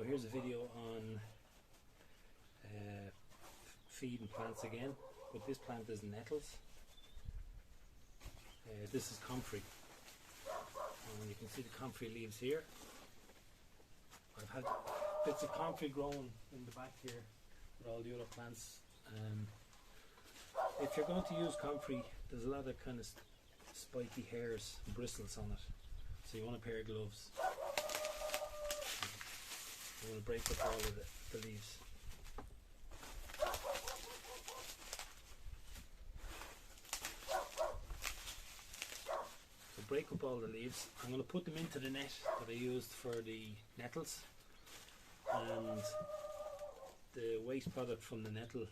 here's a video on feeding plants again, but this plant is nettles. This is Comfrey, and you can see the Comfrey leaves here. I've had bits of Comfrey growing in the back here with all the other plants. If you're going to use Comfrey, there's a lot of kind of spiky hairs and bristles on it, so you want a pair of gloves. You want to break up all of the leaves. So break up all the leaves. I'm going to put them into the net that I used for the nettles, and the waste product from the nettle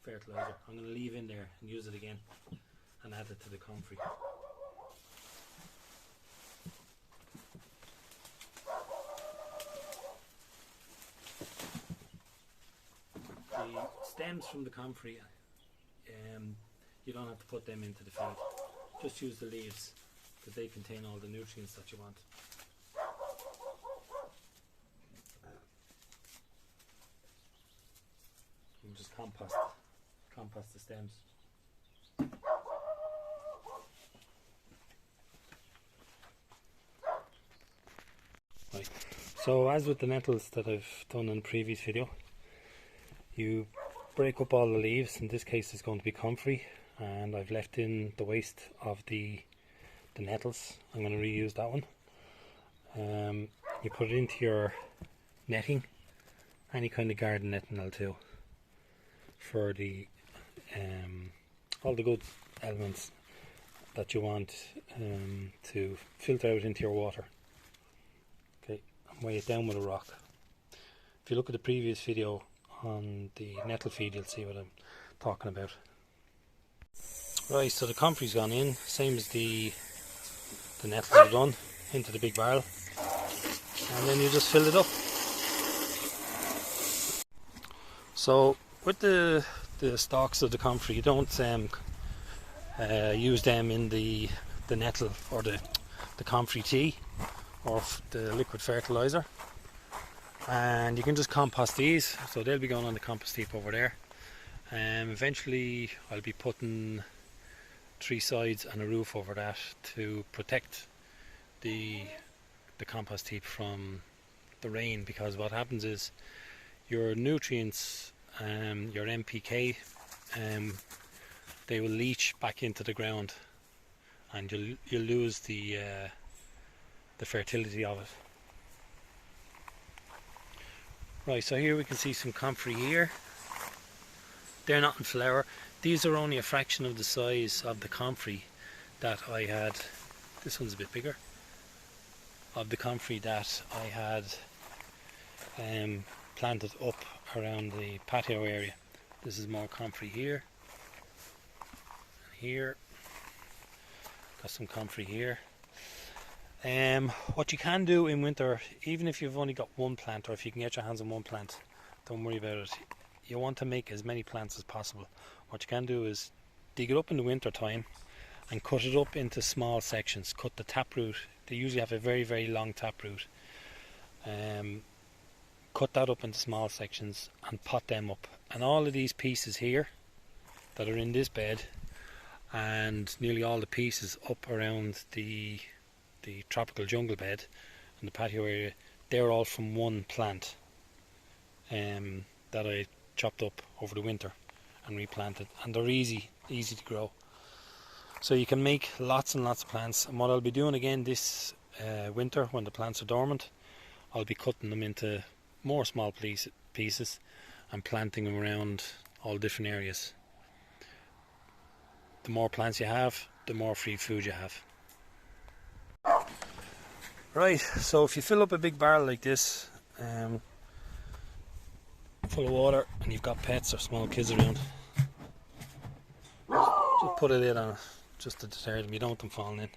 fertilizer I'm going to leave in there and use it again and add it to the Comfrey. The stems from the Comfrey, you don't have to put them into the feed, just use the leaves because they contain all the nutrients that you want. You can just compost the stems. Right. So as with the nettles that I've done in the previous video, you break up all the leaves. In this case it's going to be Comfrey, and I've left in the waste of the nettles. I'm going to reuse that one. You put it into your netting, any kind of garden netting will do, for the all the good elements that you want to filter out into your water. Okay, and weigh it down with a rock. If you look at the previous video on the nettle feed, you'll see what I'm talking about. Right, so the Comfrey's gone in, same as the nettles are done, into the big barrel, and then you just fill it up. So with the stalks of the Comfrey, you don't use them in the nettle or the Comfrey tea or the liquid fertilizer, and you can just compost these, so they'll be going on the compost heap over there. Eventually I'll be putting 3 sides and a roof over that to protect the compost heap from the rain, because what happens is your nutrients, your NPK, they will leach back into the ground, and you'll lose the fertility of it. Right, so here we can see some Comfrey here. They're not in flower. These are only a fraction of the size of the Comfrey that I had. This one's a bit bigger. Of the Comfrey that I had planted up around the patio area. This is more Comfrey here. And here. Got some Comfrey here. What you can do in winter, even if you've only got one plant, or if you can get your hands on one plant, don't worry about it. You want to make as many plants as possible. What you can do is dig it up in the winter time and cut it up into small sections. Cut the taproot. They usually have a very, very long taproot. Cut that up into small sections and pot them up. And all of these pieces here that are in this bed, and nearly all the pieces up around the tropical jungle bed and the patio area, they're all from one plant that I chopped up over the winter and replanted, and they're easy to grow. So you can make lots and lots of plants. And what I'll be doing again this winter, when the plants are dormant, I'll be cutting them into more small pieces and planting them around all different areas. The more plants you have, the more free food you have. Right, so if you fill up a big barrel like this, full of water, and you've got pets or small kids around, just put a lid on it, just to deter them. You don't want them falling in.